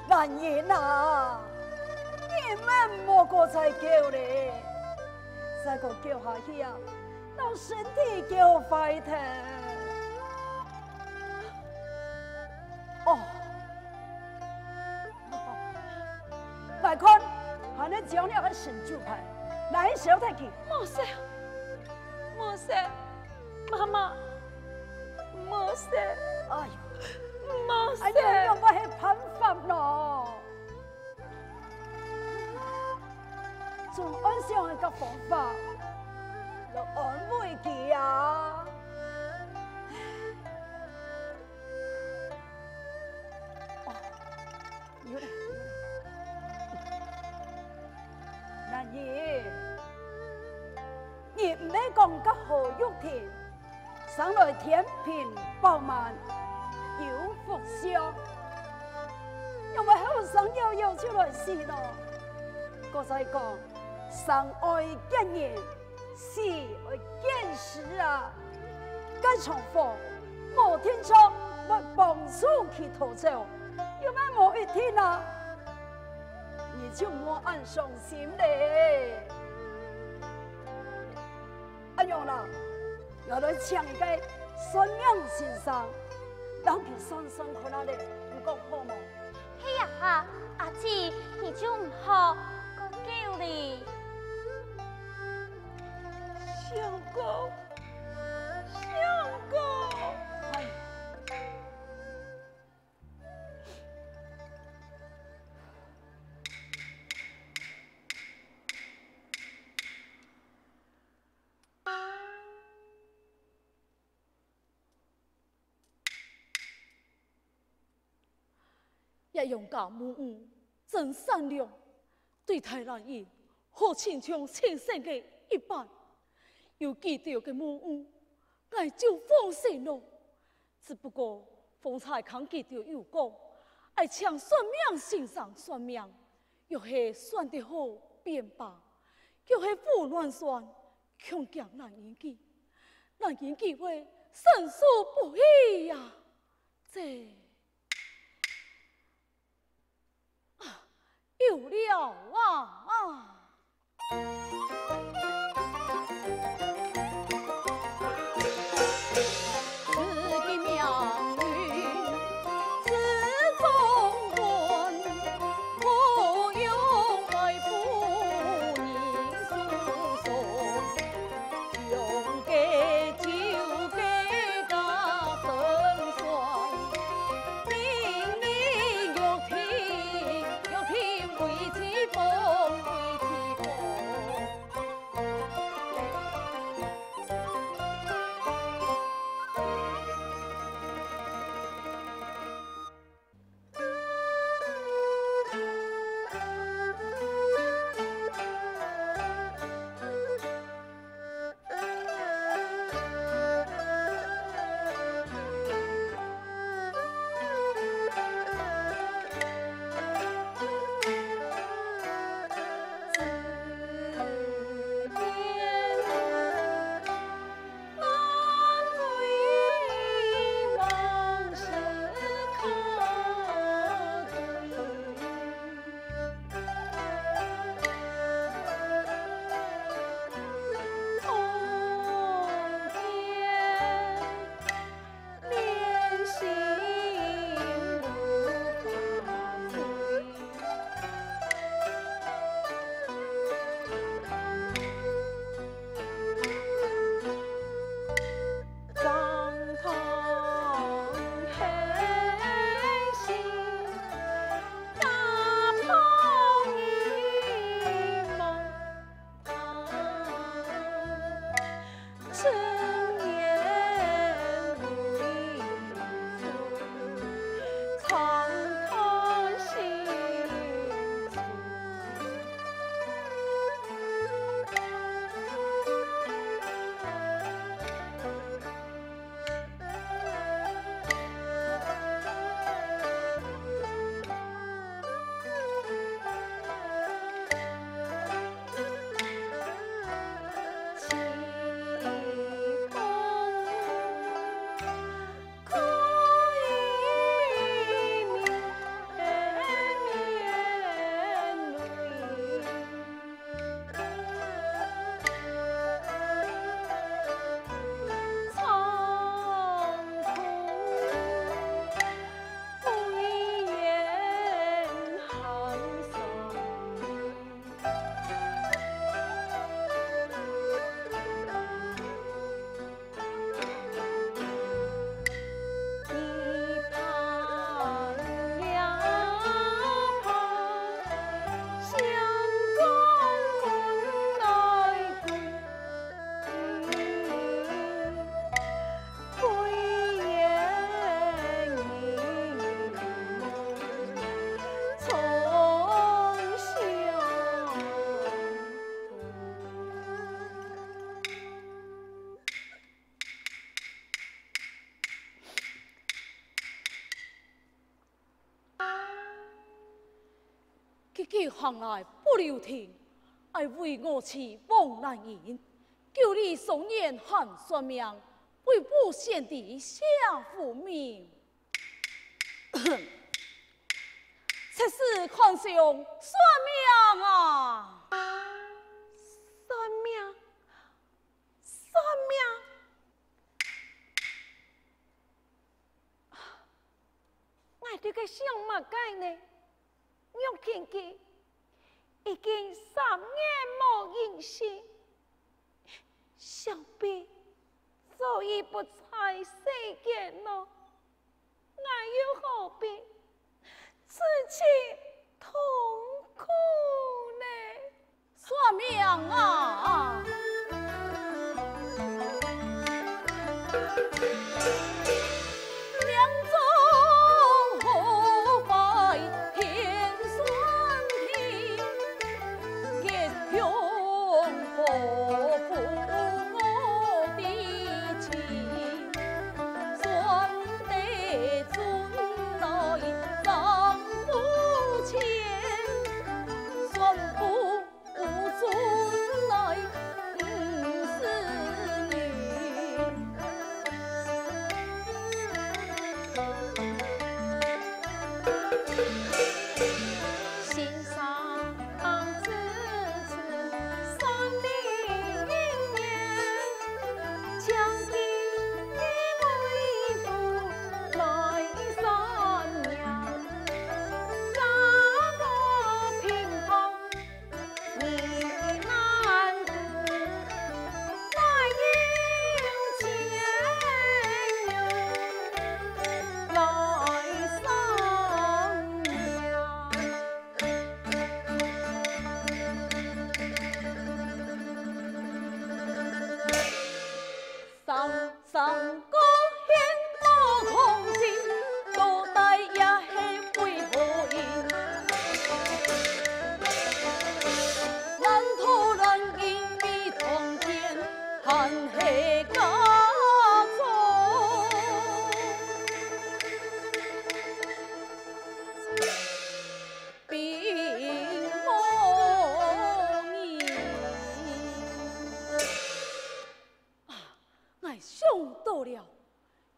兰言啊，你们莫个再叫咧，再个叫下去啊，到身体叫坏脱。哦，来看，还能讲了个神主牌，来小太去。莫说，莫说，妈妈，莫说，哎呦！莫说，哎呀，用我係辦法咯，仲按上一個方法，就安慰佢啊。哦，有嘞，蘭兒，你唔係講得好玉田，上來天平飽滿。有福相，因為後生要出來試咯。個仔講，生愛見人，死愛見時啊！該重逢，冇天窗，我幫手去逃走，有咩冇一天啊？你就莫按傷心咧。阿娘啦，要來搶一個算命先生。當佢生生看下咧，唔覺好冇？嘿呀，阿姊，你就唔好講叫你。相公，相公，哎，也勇敢母母，真善良，对待人伊好亲像亲生的一般。有记到嘅母母，我就放心咯。只不过方才看记到有讲，爱请算命先生算命，又是算得好变罢，又是胡乱算，恐惊难言记，难言记会生疏不已呀！这。有了啊！自己命运自中观，不用外父人诉讼，用给就给他分算，命里有天。为其风，为其风，几行来不留停，爱为我妻望难言，叫你松言喊算命，为不贤弟下父命。这是看上算命啊！算命，算命。我这个想嘛解呢？玉婷姐已经3年没音信，想必早已不在世间了。我又何必自己痛苦呢？算命啊！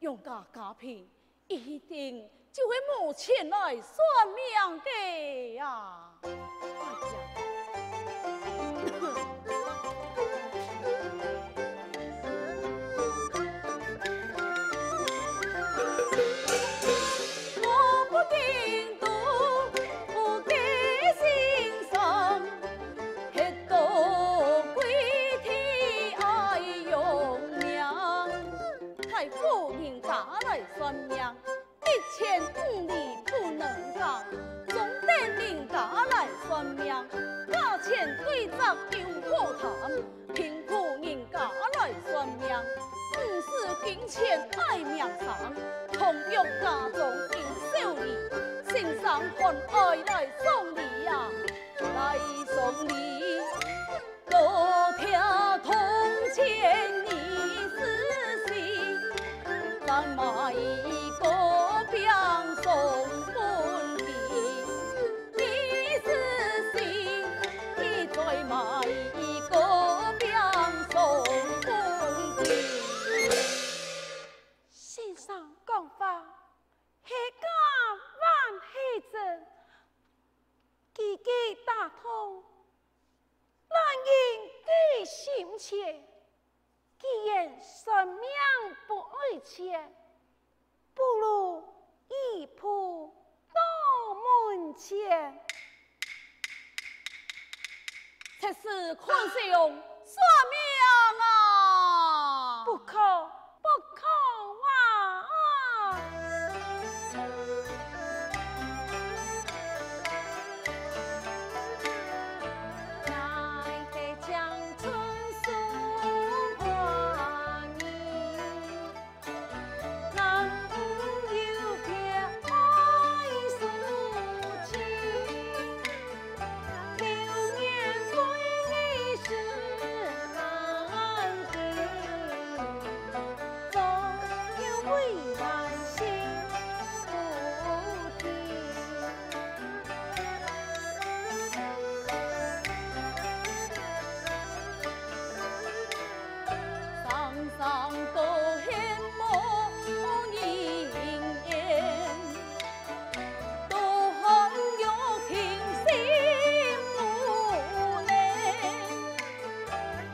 用家家贫，一定就会母前来算命的呀！哎呀！我不定都不给心上，黑到归天爱用命，太夫人家来算命，1500里不能讲，总得人家来算命，价钱对账又可谈，贫苦人家来算命。金钱爱命上，同用家中应受礼，心上看爱来送礼呀，来送礼，老天同情你死心，咱买一个饼送本地，你死心，你再买一个饼送本地。先生讲法，下家万喜真，句句打通，难言记心切。既然生命不爱钱，不如一铺到门前。这是宽兄算命啊！不可，不可啊！乃得江春苏花意，南有别爱诉情，流年归你是难平，总有为难心不停。上上都羡慕人言，都恨有情心无奈，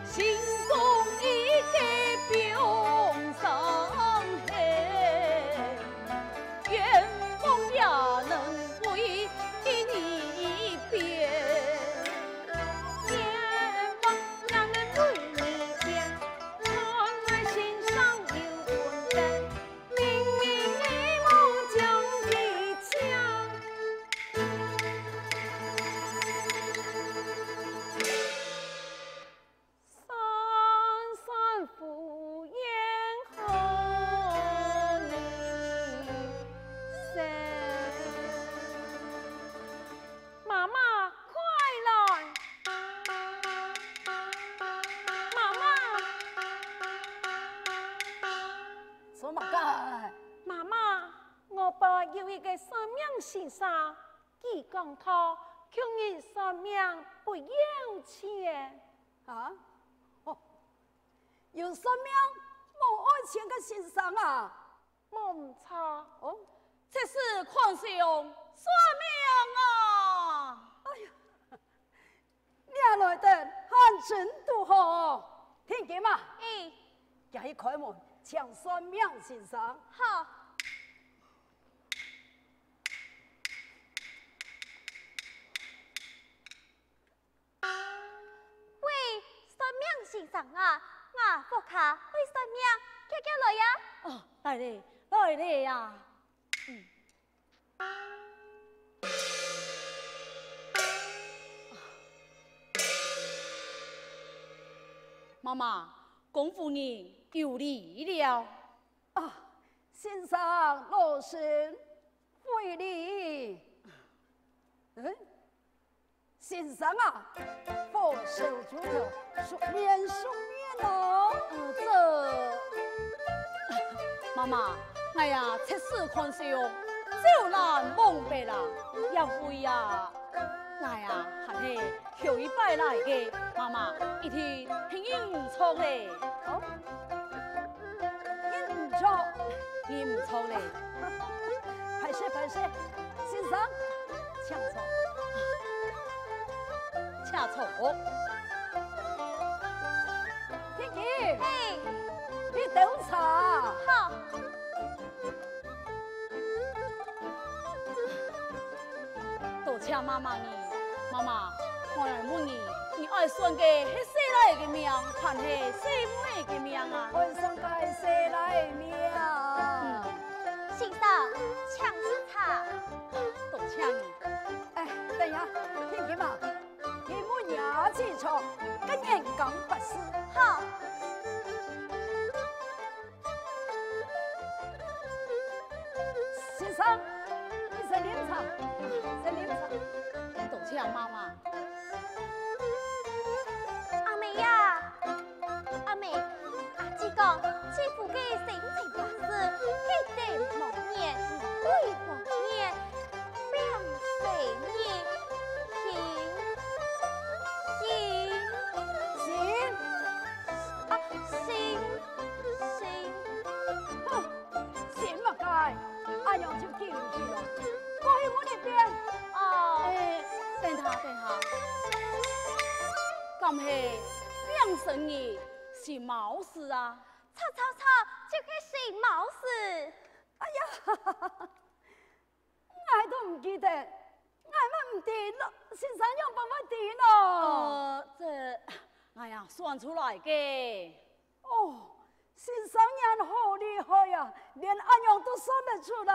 心中一个病伤痕，愿风也能为你变。愿望让人为你变，看来心上有困难，明明一梦将一枪。山山敷衍和你生。妈妈，快来！妈妈，什么干？妈妈，我爸有一个算命先生，他讲他穷人算命不要钱。啊？哦，有什么冇爱钱的先生啊？我唔错，哦，这是宽兄算命啊！哎呀，俩来的汉城都好，听见嘛？咦，家一开门，请算命先生。好。喂，算命先生啊，我福卡会算命，快叫来呀！哦，来嘞，来嘞呀！妈妈，公夫人有礼了。啊，先生老身回礼。嗯，先生啊，佛手猪头，熟面哦。妈妈，哎呀，测试看笑，就难蒙白啦，也会呀。哎呀，还是后一摆来的，妈妈一天挺唔错嘞。哦，你唔错，你唔错嘞。拍摄拍摄，先生，请坐。恰错。天宇，嘿，你倒茶。好，多谢妈妈你，妈妈，我来问你爱算嘅係谁来嘅命，还是谁妹嘅命啊？我想该谁来命？先生，抢支茶。多谢你。哎，等一下，天宇嘛，你们牙齿错，跟人讲不是。好，茶，你先啉茶，先啉茶。多谢妈妈。阿妹呀，阿妹，阿姊讲，媳妇嘅性情也是一定莫言，对莫言，两岁你行。阿娘就进去了，过去我那边。哦，等下，咁係两生意是冇事啊？吵，这个是冇事。哎呀，我都唔記得，我乜唔掂咯，先生有辦法掂咯。哎呀，算出來嘅。哦。先生人好厲害呀，連阿娘都算得出來，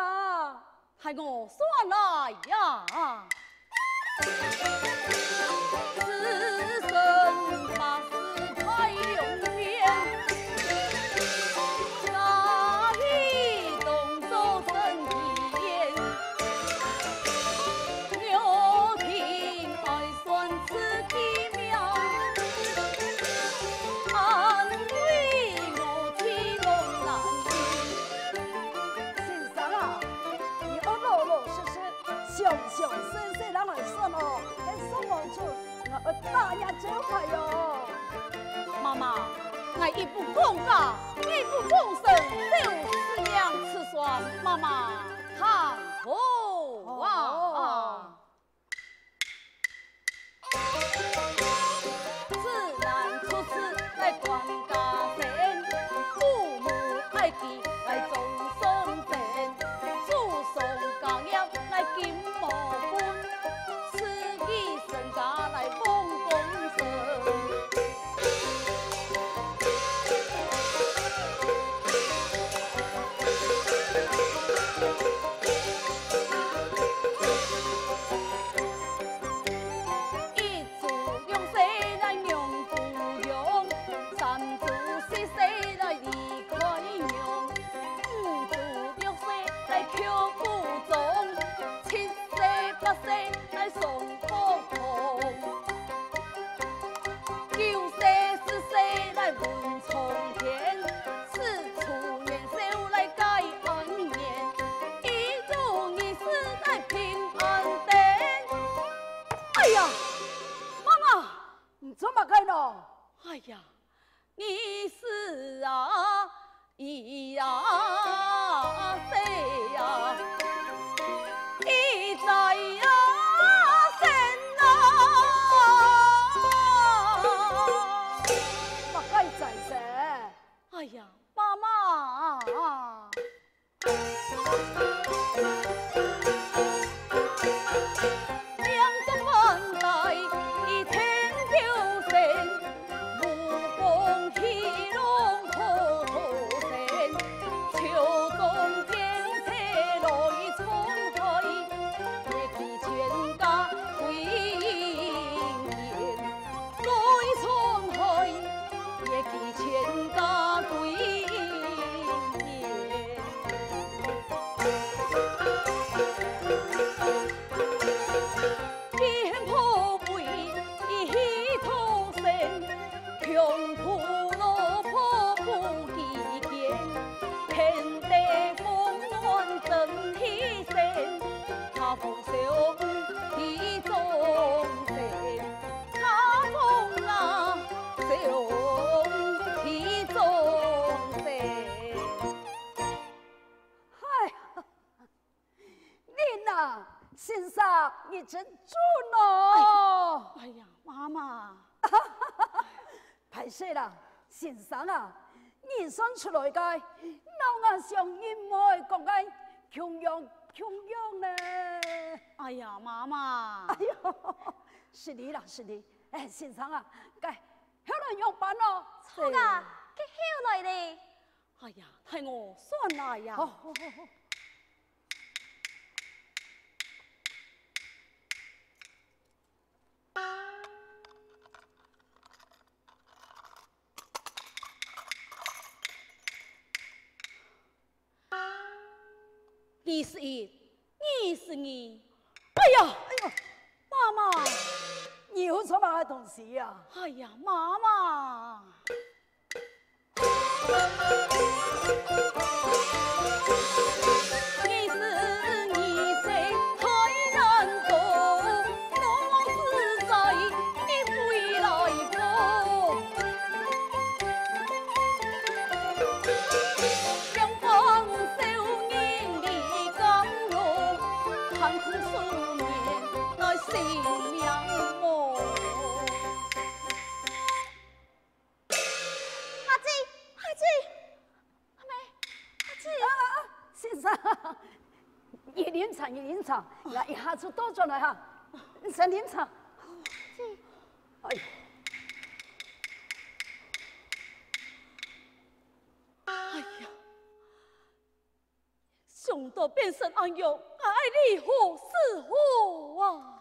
係我算來呀。此生八字太永遠，哪裏動作真體驗？牛聽愛算此奇妙，安慰。上先生人來說哦，喺生活中我大呀真快喲。媽媽，我一不講價，一不奉神，就是兩次算。媽媽，看好啊！自然出世來管家庭，父母愛記來種松田，祖宗教業來金毛本，此義身家來奉公神。一祖用誰來명不用，三祖是誰來離開娘，五祖六歲來求不忠，七歲八歲來送破空，九歲十歲來問蒼天，四處年少來改安眠，一如意事來平安殿。哎呀，媽媽，唔做乜嘅咯？哎呀，你是啊，咿呀誰呀，一在呀身啊，乜該在些？哎呀，媽媽。兩種萬代一天表現，無風起龍頭頭線，秋冬變色來衝開，夜記全家歸燕，來衝開，夜記全家歸燕。鞭炮背一頭身，強徒落魄不記見，天地風暖真氣盛，他風小體中盛，他風啊小體中盛。哎呀，你呐，先生，你真准哦！哎呀，媽媽。歹勢啦，先生啊，你生出來嘅，老眼上應愛講嘅窮樣呢？哎呀，媽媽。哎呦，是你啦，是你。哎，先生啊，該後來用辦咯。錯噶，佢後來咧。哎呀，係我算來呀。好。你是一，你是你。哎呀，妈妈，你有什么东西呀？哎呀，妈妈。你是你谁太难懂，我是在你回来后，两方少年离江龙，寒苦数年来性命我。先生，一连场一连场，来一下子多转来哈，三连场。哎呀，哎呀，想到变成安阳，爱你何是何啊？